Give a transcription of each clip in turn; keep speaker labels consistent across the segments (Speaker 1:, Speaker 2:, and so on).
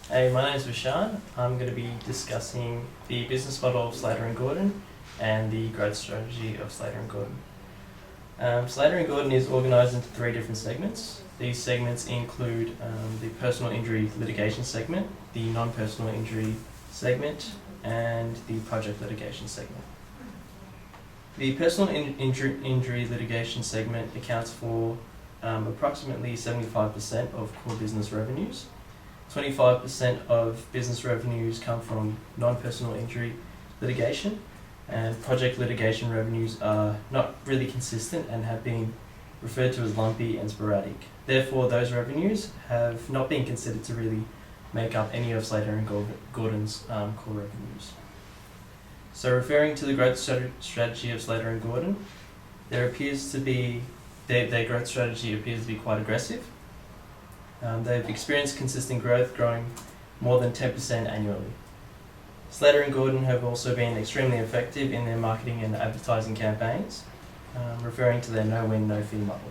Speaker 1: Hey, my name is Vishan. I'm going to be discussing the business model of Slater and Gordon and the growth strategy of Slater and Gordon. Slater and Gordon is organised into 3 different segments. These segments include the personal injury litigation segment, the non-personal injury segment, and the project litigation segment. The personal injury litigation segment accounts for approximately 75% of core business revenues. 25% of business revenues come from non-personal injury litigation, and project litigation revenues are not really consistent and have been referred to as lumpy and sporadic. Therefore, those revenues have not been considered to really make up any of Slater and Gordon's core revenues. So, referring to the growth strategy of Slater and Gordon, their growth strategy appears to be quite aggressive. They've experienced consistent growth, growing more than 10% annually. Slater and Gordon have also been extremely effective in their marketing and advertising campaigns, referring to their no-win, no-fee model.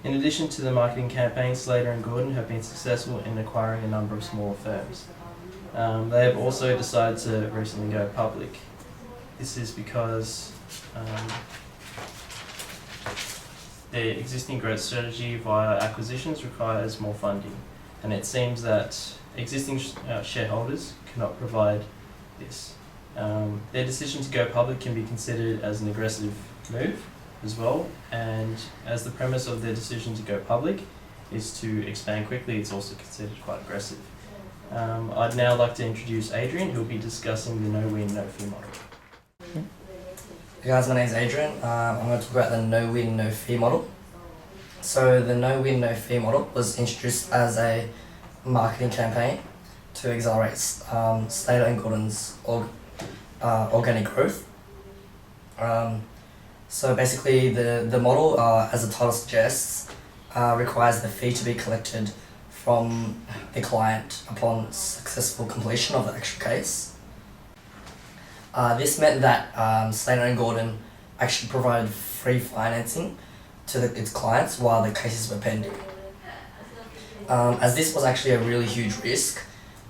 Speaker 1: In addition to the marketing campaigns, Slater and Gordon have been successful in acquiring a number of smaller firms. They have also decided to recently go public. This is because their existing growth strategy via acquisitions requires more funding, and it seems that existing shareholders cannot provide this. Their decision to go public can be considered as an aggressive move as well, and as the premise of their decision to go public is to expand quickly, it's also considered quite aggressive. I'd now like to introduce Adrian, who will be discussing the no-win, no-fee model.
Speaker 2: Hey guys, my name is Adrian. I'm going to talk about the no-win, no-fee model. So the no-win, no-fee model was introduced as a marketing campaign to accelerate Slater and Gordon's organic growth. So basically the model, as the title suggests, requires the fee to be collected from the client upon successful completion of the actual case. This meant that Slater and Gordon actually provided free financing to its clients while the cases were pending. As this was actually a really huge risk,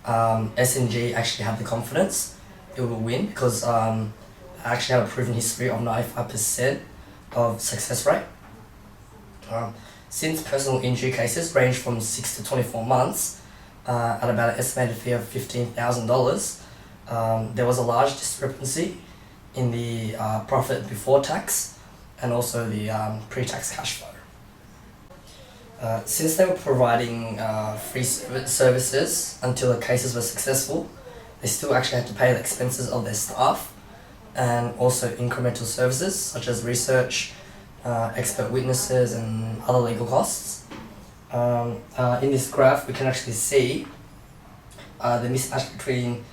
Speaker 2: S&G actually had the confidence it would win because they actually have a proven history of 95% of success rate. Since personal injury cases range from 6 to 24 months at about an estimated fee of $15,000, there was a large discrepancy in the profit before tax and also the pre-tax cash flow. Since they were providing free services until the cases were successful, they still actually had to pay the expenses of their staff and also incremental services such as research, expert witnesses and other legal costs. In this graph we can actually see the mismatch between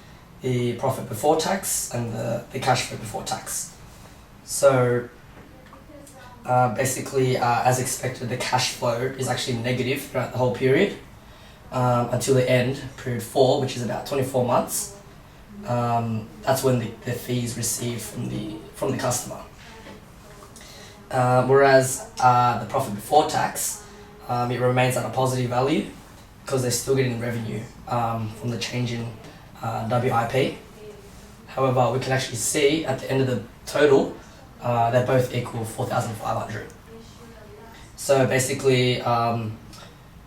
Speaker 2: the profit before tax and the cash flow before tax. So basically, as expected, the cash flow is actually negative throughout the whole period until the end, period 4, which is about 24 months. That's when the fee is received from the customer. Whereas the profit before tax, it remains at a positive value because they're still getting revenue from the change in WIP. However, we can actually see at the end of the total, they both equal 4,500. So basically,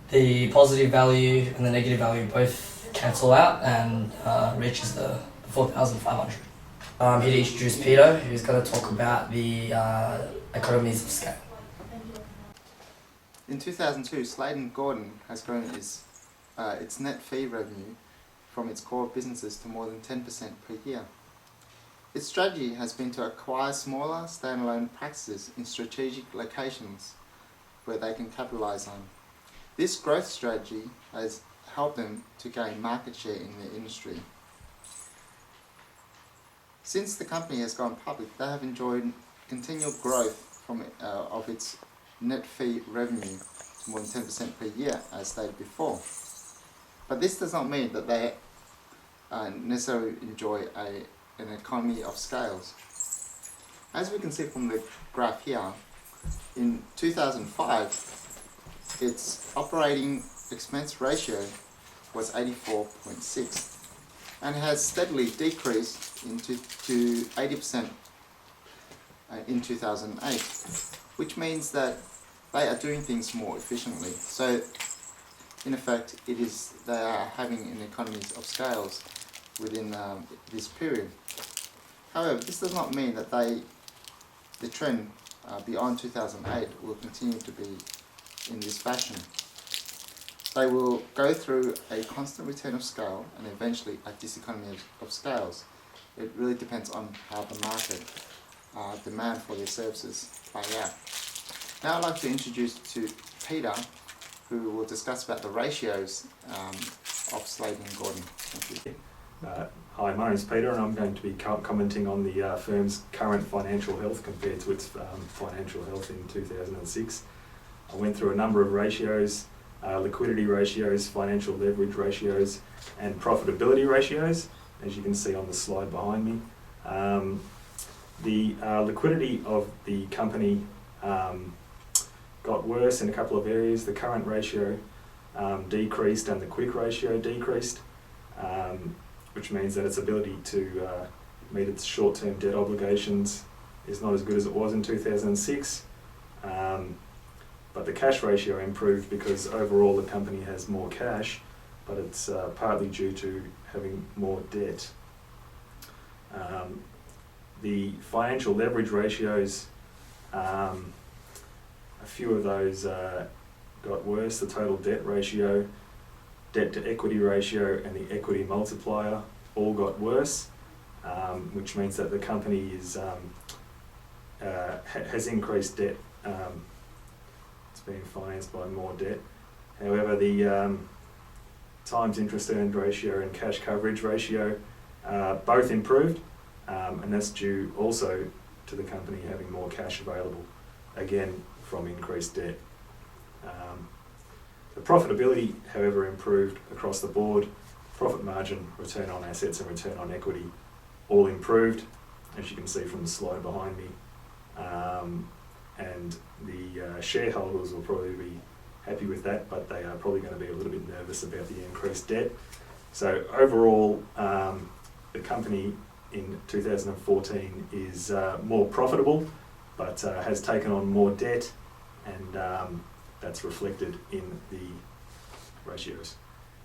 Speaker 2: the positive value and the negative value both cancel out and reaches the 4,500. I'm here to introduce Peter, who's going to talk about the economies of scale.
Speaker 3: In 2002, Slater & Gordon has grown its net fee revenue from its core businesses to more than 10% per year. Its strategy has been to acquire smaller, standalone practices in strategic locations where they can capitalise on. This growth strategy has helped them to gain market share in the industry. Since the company has gone public, they have enjoyed continual growth of its net fee revenue to more than 10% per year, as stated before. But this does not mean that they necessarily enjoy an economy of scales. As we can see from the graph here, in 2005, its operating expense ratio was 84.6, and has steadily decreased to 80% in 2008, which means that they are doing things more efficiently. So in effect, they are having an economies of scales within this period. However, this does not mean that the trend beyond 2008 will continue to be in this fashion. They will go through a constant return of scale and eventually a diseconomy of scales. It really depends on how the market demand for their services play out. Now I'd like to introduce to Peter, who will discuss about the ratios of Slater and Gordon. Thank you.
Speaker 4: Hi, my name is Peter, and I'm going to be commenting on the firm's current financial health compared to its financial health in 2006. I went through a number of ratios, liquidity ratios, financial leverage ratios, and profitability ratios, as you can see on the slide behind me. The liquidity of the company got worse in a couple of areas. The current ratio decreased and the quick ratio decreased, which means that its ability to meet its short-term debt obligations is not as good as it was in 2006. But the cash ratio improved because overall the company has more cash, but it's partly due to having more debt. The financial leverage ratios, a few of those got worse. The total debt ratio, debt to equity ratio, and the equity multiplier all got worse, which means that the company has increased debt. It's being financed by more debt. However, the times interest earned ratio and cash coverage ratio both improved, and that's due also to the company having more cash available, again from increased debt. The profitability, however, improved across the board. Profit margin, return on assets, and return on equity all improved, as you can see from the slide behind me. And the shareholders will probably be happy with that, but they are probably going to be a little bit nervous about the increased debt. So overall, the company in 2014 is more profitable, but has taken on more debt, and that's reflected in the ratios.